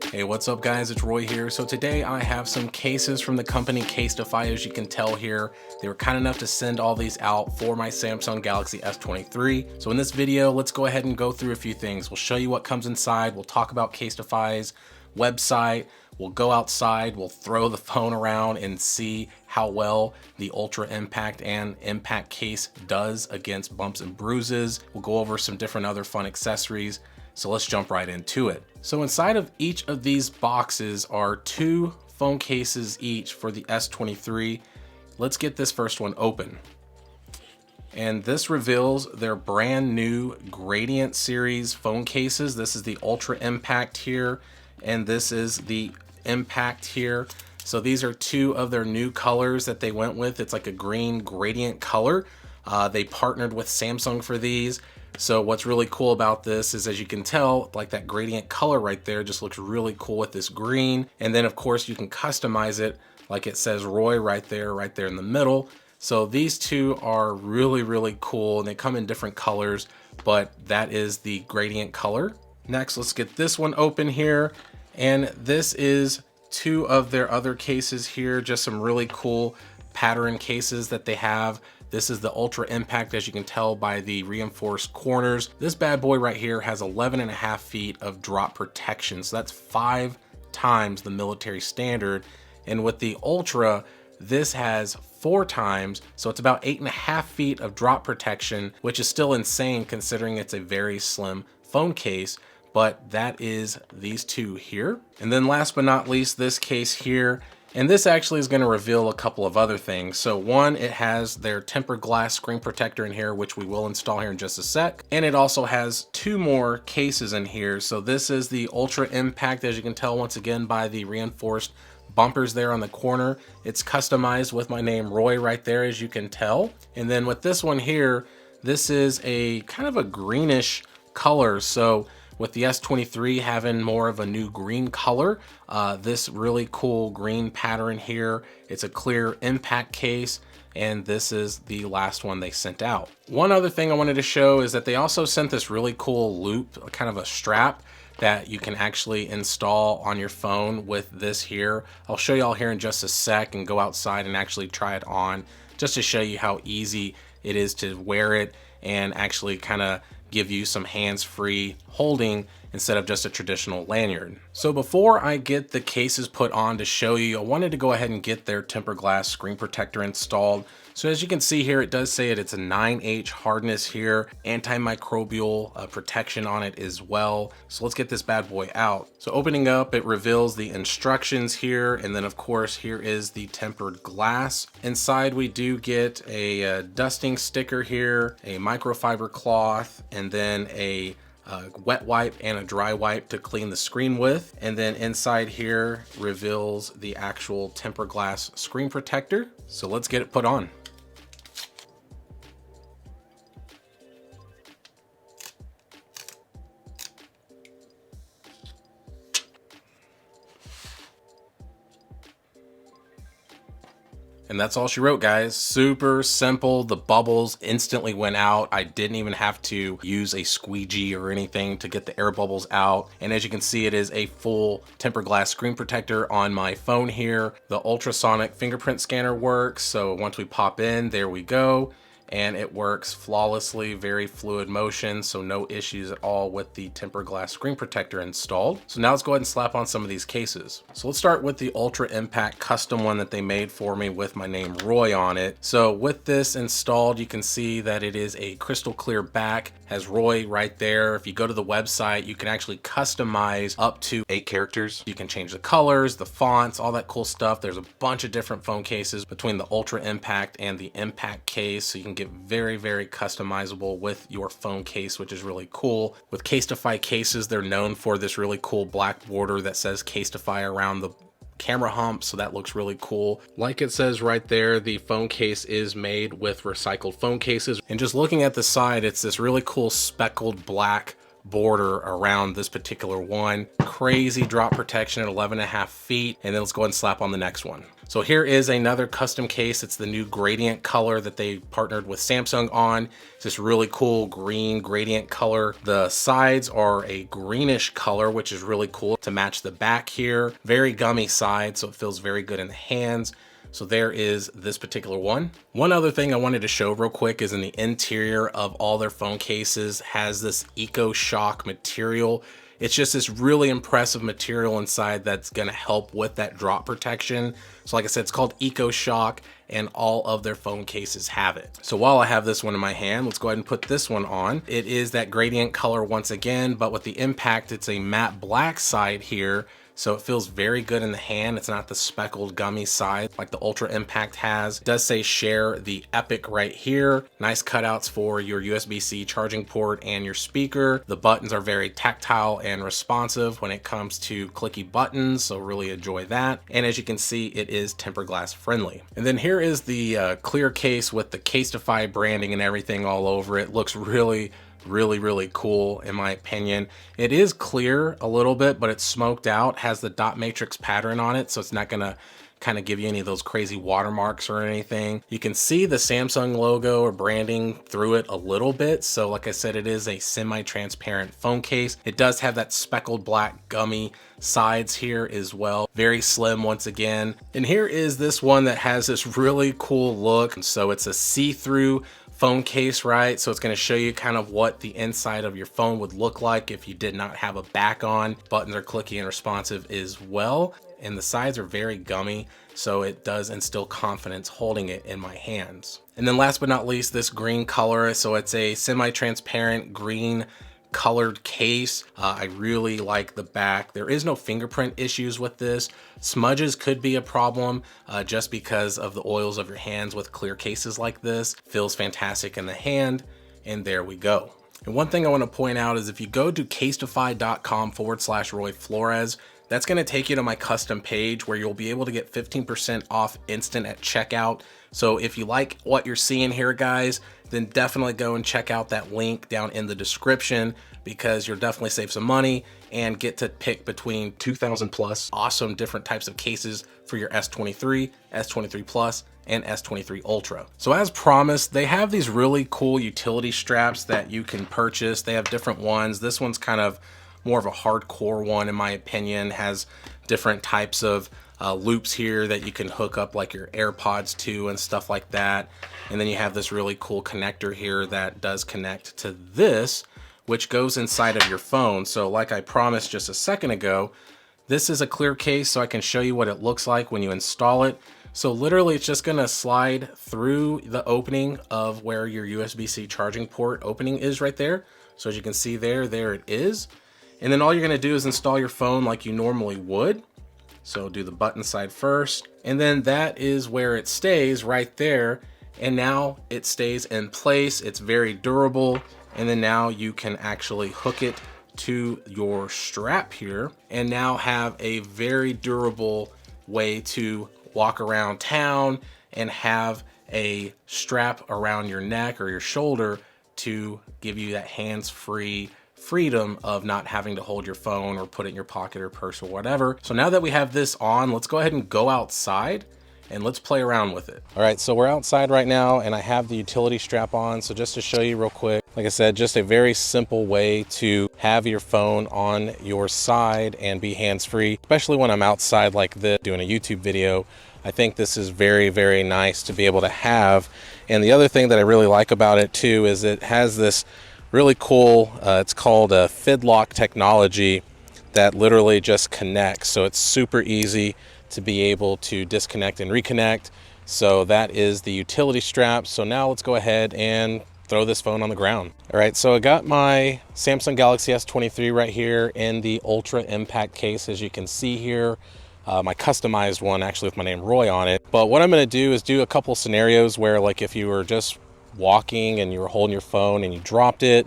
Hey, what's up guys? It's Roy here. So today I have some cases from the company CASETiFY. As you can tell here, they were kind enough to send all these out for my Samsung Galaxy S23. So in this video, let's go ahead and go through a few things. We'll show you what comes inside. We'll talk about CASETiFY's website. We'll go outside, we'll throw the phone around and see how well the Ultra Impact and Impact case does against bumps and bruises. We'll go over some different other fun accessories. So let's jump right into it. So inside of each of these boxes are two phone cases each for the S23. Let's get this first one open. And this reveals their brand new Gradient series phone cases. This is the Ultra Impact here, and this is the Impact here. So these are two of their new colors that they went with. It's like a green gradient color. They partnered with Samsung for these. So what's really cool about this is, as you can tell, like that gradient color right there just looks really cool with this green. And then of course you can customize it like it says Roy right there in the middle. So these two are really, really cool, and they come in different colors, but that is the gradient color. Next, let's get this one open here. And this is two of their other cases here, just some really cool pattern cases that they have. This is the Ultra Impact, as you can tell by the reinforced corners. This bad boy right here has 11.5 feet of drop protection. So that's 5 times the military standard. And with the Ultra, this has 4 times. So it's about 8.5 feet of drop protection, which is still insane considering it's a very slim phone case. But that is these two here. And then last but not least, this case here. And this actually is going to reveal a couple of other things. So one, it has their tempered glass screen protector in here, which we will install here in just a sec. And it also has 2 more cases in here. So this is the Ultra Impact, as you can tell once again by the reinforced bumpers there on the corner. It's customized with my name Roy right there, as you can tell. And then with this one here, this is a kind of a greenish color. So with the S23 having more of a new green color, this really cool green pattern here, it's a clear impact case, and this is the last one they sent out. One other thing I wanted to show is that they also sent this really cool loop, kind of a strap that you can actually install on your phone with this here. I'll show you all here in just a sec and go outside and actually try it on just to show you how easy it is to wear it and actually kind of give you some hands-free holding instead of just a traditional lanyard. So before I get the cases put on to show you, I wanted to go ahead and get their tempered glass screen protector installed. So as you can see here, it does say it's a 9H hardness here, antimicrobial protection on it as well. So let's get this bad boy out. So opening up, it reveals the instructions here. And then of course, here is the tempered glass. Inside, we do get a dusting sticker here, a microfiber cloth, and then a wet wipe and a dry wipe to clean the screen with. And then inside here reveals the actual tempered glass screen protector. So let's get it put on. And that's all she wrote, guys. Super simple. The bubbles instantly went out. I didn't even have to use a squeegee or anything to get the air bubbles out. And as you can see, it is a full tempered glass screen protector on my phone here. The ultrasonic fingerprint scanner works. So once we pop in, there we go. And it works flawlessly, very fluid motion, so no issues at all with the tempered glass screen protector installed. So now let's go ahead and slap on some of these cases. So let's start with the Ultra Impact custom one that they made for me with my name Roy on it. So with this installed, you can see that it is a crystal clear back, has Roy right there. If you go to the website, you can actually customize up to 8 characters. You can change the colors, the fonts, all that cool stuff. There's a bunch of different phone cases between the Ultra Impact and the Impact case, so you can get very, very customizable with your phone case, which is really cool. With CASETiFY cases, they're known for this really cool black border that says CASETiFY around the camera hump, so that looks really cool. Like it says right there, the phone case is made with recycled phone cases. And just looking at the side, it's this really cool speckled black border around this particular one. Crazy drop protection at 11.5 feet. And then let's go ahead and slap on the next one. So here is another custom case. It's the new gradient color that they partnered with Samsung on. It's this really cool green gradient color. The sides are a greenish color, which is really cool to match the back here. Very gummy side, so it feels very good in the hands. So there is this particular one. One other thing I wanted to show real quick is in the interior of all their phone cases has this Eco Shock material. It's just this really impressive material inside that's gonna help with that drop protection. So like I said, it's called Eco Shock and all of their phone cases have it. So while I have this one in my hand, let's go ahead and put this one on. It is that gradient color once again, but with the impact, it's a matte black side here. So it feels very good in the hand. It's not the speckled gummy side like the Ultra Impact has. It does say share the Epic right here. Nice cutouts for your USB-C charging port and your speaker. The buttons are very tactile and responsive when it comes to clicky buttons, so really enjoy that. And as you can see, it is tempered glass friendly. And then here is the clear case with the CASETiFY branding and everything all over it. Looks really cool in my opinion. It is clear a little bit, but it's smoked out, has the dot matrix pattern on it, so it's not gonna kind of give you any of those crazy watermarks or anything. You can see the Samsung logo or branding through it a little bit. So like I said, it is a semi-transparent phone case. It does have that speckled black gummy sides here as well. Very slim once again. And here is this one that has this really cool look. So it's a see-through phone case, right? So it's going to show you kind of what the inside of your phone would look like if you did not have a back on. Buttons are clicky and responsive as well. And the sides are very gummy, so it does instill confidence holding it in my hands. And then last but not least, this green color. So it's a semi-transparent green colored case. I really like the back. There is no fingerprint issues with this. Smudges could be a problem just because of the oils of your hands with clear cases like this. Feels fantastic in the hand, and there we go. And one thing I want to point out is if you go to CASETiFY.com/Roy Flores, that's going to take you to my custom page where you'll be able to get 15% off instant at checkout. So if you like what you're seeing here, guys, then definitely go and check out that link down in the description because you'll definitely save some money and get to pick between 2,000 plus awesome different types of cases for your S23, S23 Plus, and S23 Ultra. So as promised, they have these really cool utility straps that you can purchase. They have different ones. This one's kind of more of a hardcore one in my opinion, has different types of loops here that you can hook up like your AirPods to and stuff like that. And then you have this really cool connector here that does connect to this, which goes inside of your phone. So like I promised just a second ago, this is a clear case so I can show you what it looks like when you install it. So literally it's just gonna slide through the opening of where your USB-C charging port opening is right there. So as you can see there it is. And then all you're gonna do is install your phone like you normally would. So do the button side first, and then that is where it stays right there. And now it stays in place. It's very durable. And then now you can actually hook it to your strap here and now have a very durable way to walk around town and have a strap around your neck or your shoulder to give you that hands-free freedom of not having to hold your phone or put it in your pocket or purse or whatever. So now that we have this on, let's go ahead and go outside and let's play around with it. All right, so we're outside right now and I have the utility strap on. So just to show you real quick, like I said, just a very simple way to have your phone on your side and be hands-free, especially when I'm outside like this doing a YouTube video. I think this is very nice to be able to have. And the other thing that I really like about it too is it has this really cool, it's called a FidLock technology that literally just connects. So it's super easy to be able to disconnect and reconnect. So that is the utility strap. So now let's go ahead and throw this phone on the ground. All right, so I got my Samsung Galaxy S23 right here in the Ultra Impact case, as you can see here. My customized one actually with my name Roy on it. But what I'm gonna do is do a couple scenarios where like if you were just walking and you were holding your phone and you dropped it,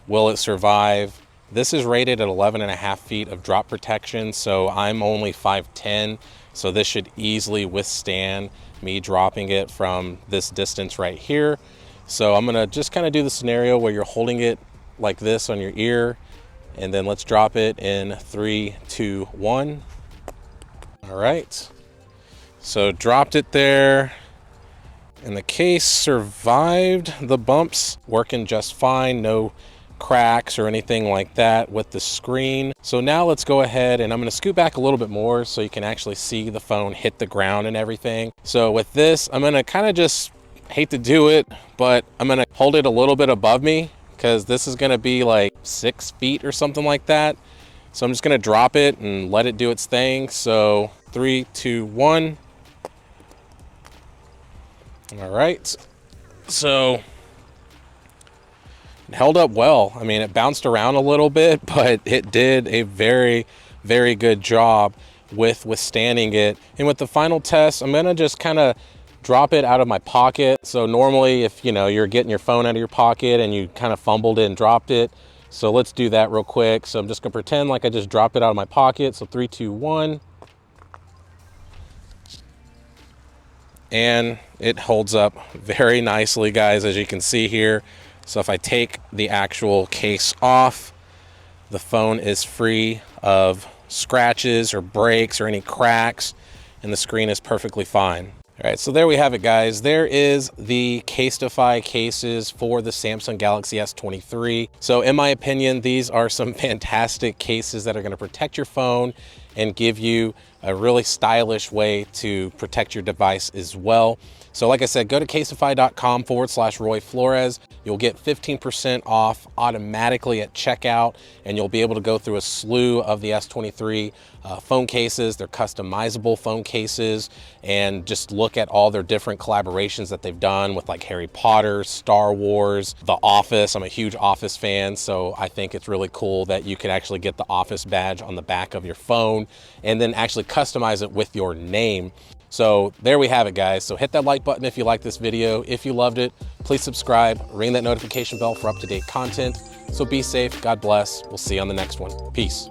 will it survive? This is rated at 11.5 feet of drop protection, so I'm only 5'10", so this should easily withstand me dropping it from this distance right here. So I'm gonna just kind of do the scenario where you're holding it like this on your ear, and then let's drop it in 3, 2, 1. All right, So dropped it there, and the case survived the bumps, working just fine. No cracks or anything like that with the screen. So now let's go ahead and I'm going to scoot back a little bit more so you can actually see the phone hit the ground and everything. So with this, I'm going to kind of just, hate to do it, but I'm going to hold it a little bit above me because this is going to be like 6 feet or something like that. So I'm just going to drop it and let it do its thing. So 3, 2, 1. All right. So it held up well. I mean, it bounced around a little bit, but it did a very, very good job with withstanding it. And with the final test, I'm gonna just kind of drop it out of my pocket. So normally if you're getting your phone out of your pocket and you kind of fumbled it and dropped it. So let's do that real quick. So I'm just gonna pretend like I just dropped it out of my pocket. So 3, 2, 1. And it holds up very nicely, guys, as you can see here. So if I take the actual case off, the phone is free of scratches or breaks or any cracks, and the screen is perfectly fine. All right, so there we have it, guys. There is the CASETiFY cases for the Samsung Galaxy S23. So in my opinion, these are some fantastic cases that are going to protect your phone and give you a really stylish way to protect your device as well. So like I said, go to CASETiFY.com/Roy Flores. You'll get 15% off automatically at checkout, and you'll be able to go through a slew of the S23 phone cases. They're customizable phone cases, and just look at all their different collaborations that they've done with like Harry Potter, Star Wars, The Office. I'm a huge Office fan, so I think it's really cool that you could actually get the Office badge on the back of your phone and then actually customize it with your name. So there we have it, guys. So hit that like button if you like this video. If you loved it, please subscribe, ring that notification bell for up-to-date content. So be safe, God bless. We'll see you on the next one. Peace.